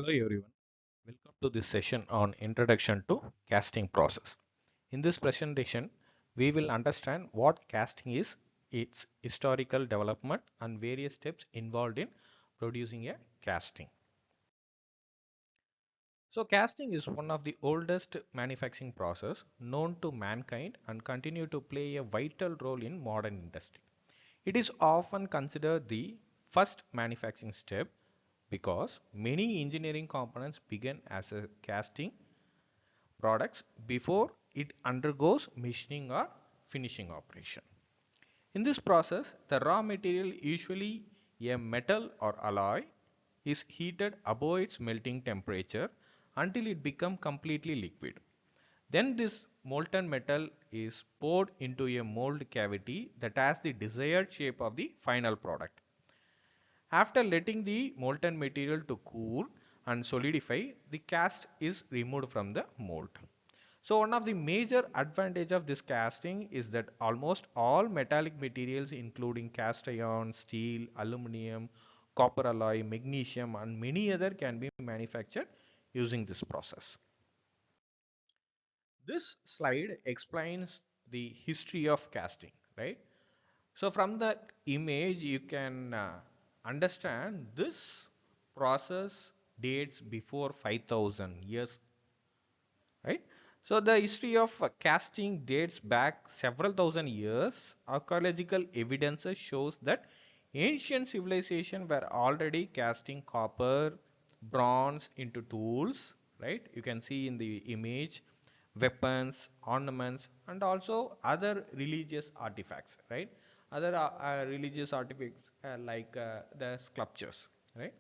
Hello everyone, welcome to this session on Introduction to Casting Process. In this presentation, we will understand what casting is, its historical development and various steps involved in producing a casting. So casting is one of the oldest manufacturing process known to mankind and continue to play a vital role in modern industry. It is often considered the first manufacturing step because many engineering components begin as a casting products before it undergoes machining or finishing operation. In this process, the raw material, usually a metal or alloy, is heated above its melting temperature until it becomes completely liquid. Then this molten metal is poured into a mold cavity that has the desired shape of the final product. After letting the molten material to cool and solidify, the cast is removed from the mold. So one of the major advantage of this casting is that almost all metallic materials including cast iron, steel, aluminum, copper alloy, magnesium and many other can be manufactured using this process. This slide explains the history of casting, right? So from that image you can understand this process dates before 5000 years, right? So the history of casting dates back several thousand years. Archaeological evidence shows that ancient civilization were already casting copper, bronze into tools, right? You can see in the image weapons, ornaments, and also other religious artifacts, right? Other religious artifacts like the sculptures, right?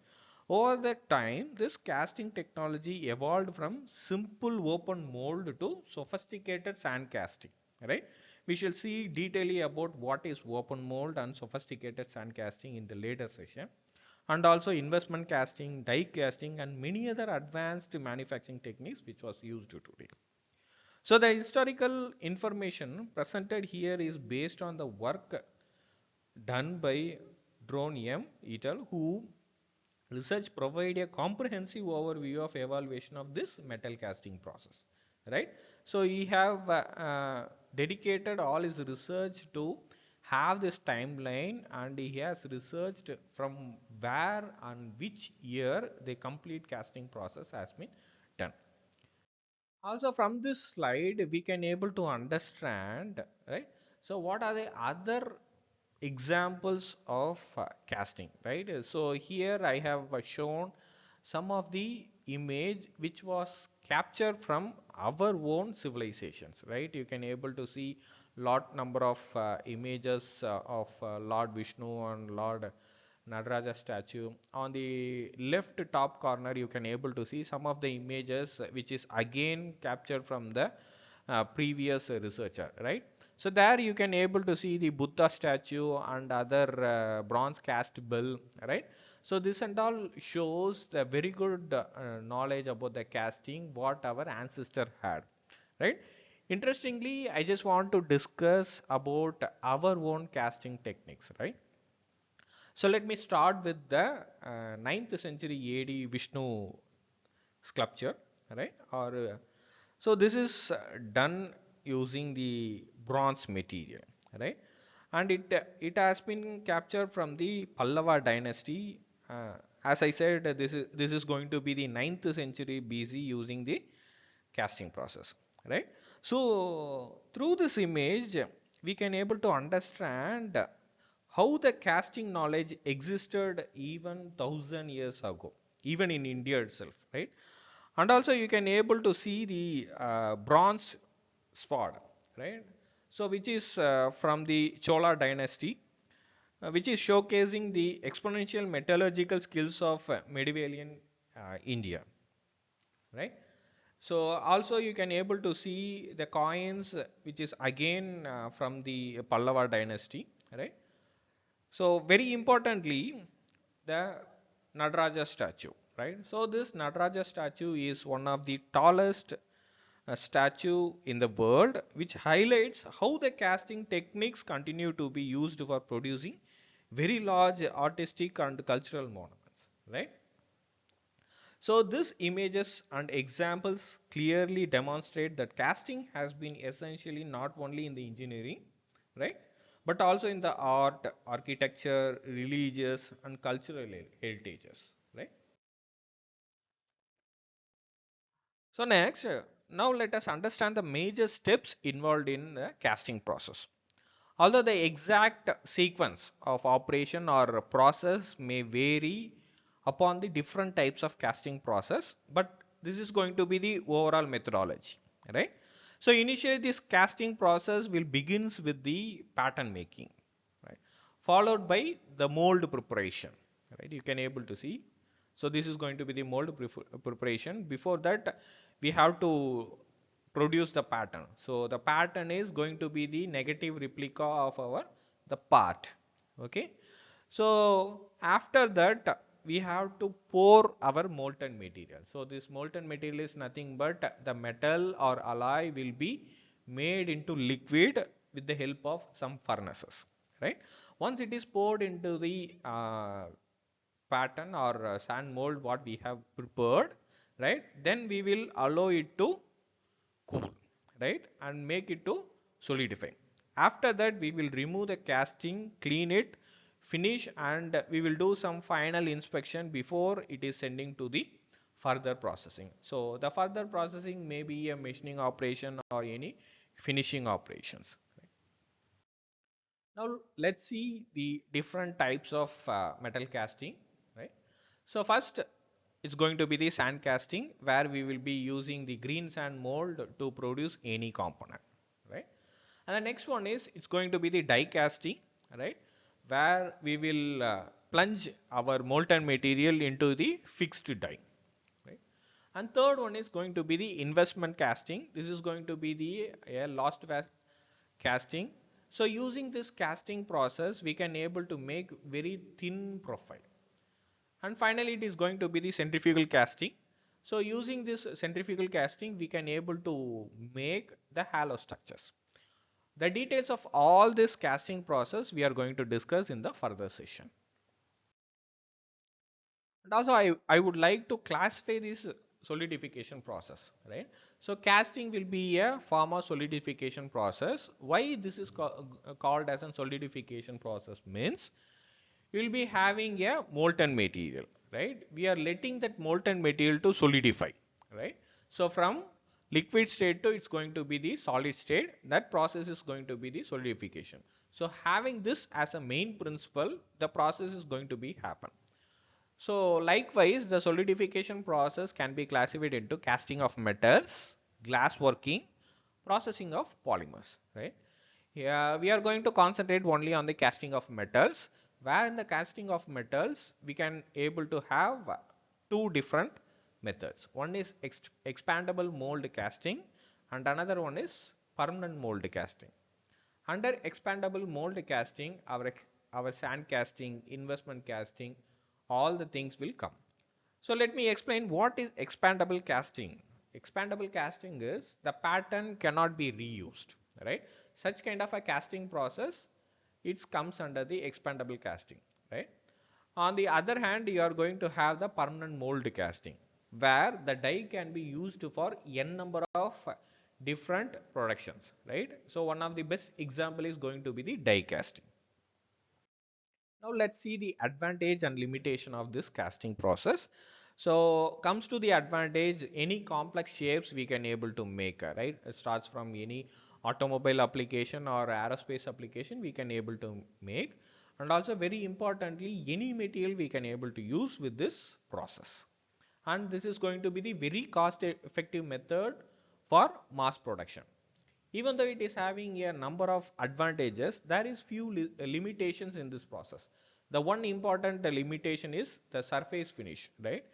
Over that time, this casting technology evolved from simple open mold to sophisticated sand casting, right? We shall see detailing about what is open mold and sophisticated sand casting in the later session, and also investment casting, die casting, and many other advanced manufacturing techniques which was used today. So the historical information presented here is based on the work done by Drone M et al., who research provide a comprehensive overview of evaluation of this metal casting process, right? So he have dedicated all his research to have this timeline, and he has researched from where and which year the complete casting process has been done. Also from this slide we can able to understand, right? So what are the other examples of casting, right? So here I have shown some of the image which was captured from our own civilizations, right? You can able to see lot number of images of Lord Vishnu and Lord Nataraja statue. On the left top corner you can able to see some of the images which is again captured from the previous researcher, right? So there you can able to see the Buddha statue and other bronze cast bell, right? So this and all shows the very good knowledge about the casting what our ancestor had, right? Interestingly, I just want to discuss about our own casting techniques, right? So let me start with the 9th century AD Vishnu sculpture, right? So this is done using the bronze material, right? And it has been captured from the Pallava dynasty. Uh, as I said, this is going to be the 9th century BC using the casting process, right? So through this image, we can able to understand how the casting knowledge existed even 1000 years ago, even in India itself, right? And also you can able to see the bronze sword, right? So which is from the Chola dynasty, which is showcasing the exponential metallurgical skills of medieval India, right? So also you can able to see the coins which is again from the Pallava dynasty, right? So very importantly, the Nataraja statue, right? So this Nataraja statue is one of the tallest statue in the world, which highlights how the casting techniques continue to be used for producing very large artistic and cultural monuments, right? So these images and examples clearly demonstrate that casting has been essentially not only in the engineering, right, but also in the art, architecture, religious and cultural heritages, right. So next, now let us understand the major steps involved in the casting process. Although the exact sequence of operation or process may vary upon the different types of casting process, but this is going to be the overall methodology, right? So initially this casting process will begins with the pattern making, right? Followed by the mold preparation, right? You can able to see. So this is going to be the mold preparation. Before that, we have to produce the pattern. So the pattern is going to be the negative replica of our the part. Okay. So after that we have to pour our molten material. So this molten material is nothing but the metal or alloy will be made into liquid with the help of some furnaces, right. Once it is poured into the pattern or sand mold what we have prepared, right, then we will allow it to cool, right, and make it to solidify. After that we will remove the casting, clean it, finish, and we will do some final inspection before it is sending to the further processing. So the further processing may be a machining operation or any finishing operations. Now let's see the different types of metal casting, right. So first it's going to be the sand casting, where we will be using the green sand mold to produce any component, right. And the next one is it's going to be the die casting, right, where we will plunge our molten material into the fixed die, right. And third one is going to be the investment casting. This is going to be the lost casting. So using this casting process we can able to make very thin profile. And finally it is going to be the centrifugal casting. So using this centrifugal casting we can able to make the hollow structures. The details of all this casting process we are going to discuss in the further session. And also I would like to classify this solidification process, right. So casting will be a form of solidification process. Why this is called as a solidification process means you will be having a molten material, right. We are letting that molten material to solidify, right. So from liquid state to it's going to be the solid state. That process is going to be the solidification. So having this as a main principle, the process is going to be happen. So likewise, the solidification process can be classified into casting of metals, glass working, processing of polymers, right. Here we are going to concentrate only on the casting of metals, where in the casting of metals we can able to have two different methods. One is expandable mold casting and another one is permanent mold casting. Under expandable mold casting, our sand casting, investment casting, all the things will come. So let me explain what is expandable casting. Expandable casting is the pattern cannot be reused, right. Such kind of a casting process, it comes under the expandable casting, right. On the other hand, you are going to have the permanent mold casting, where the die can be used for n number of different productions, right. So one of the best example is going to be the die casting. Now let's see the advantage and limitation of this casting process. So comes to the advantage, any complex shapes we can able to make, right. It starts from any automobile application or aerospace application we can able to make, and also very importantly any material we can able to use with this process. And this is going to be the very cost effective method for mass production. Even though it is having a number of advantages, there is few limitations in this process. The one important limitation is the surface finish, right.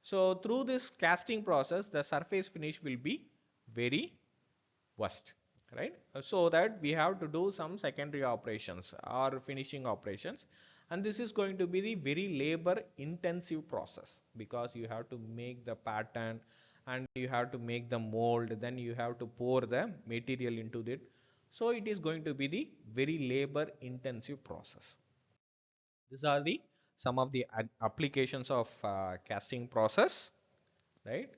So through this casting process the surface finish will be very worst, right. So that we have to do some secondary operations or finishing operations, and this is going to be the very labor intensive process, because you have to make the pattern and you have to make the mold, then you have to pour the material into it. So it is going to be the very labor intensive process. These are the some of the applications of casting process. right?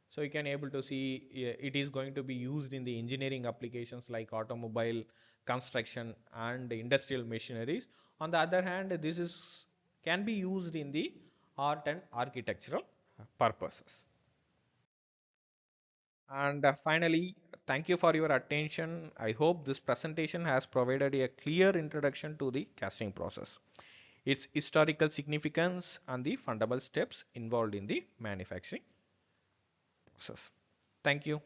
So you can able to see it is going to be used in the engineering applications like automobile, construction and industrial machineries. On the other hand, this is can be used in the art and architectural purposes. And finally, thank you for your attention. I hope this presentation has provided a clear introduction to the casting process, its historical significance, and the fundamental steps involved in the manufacturing process. Thank you.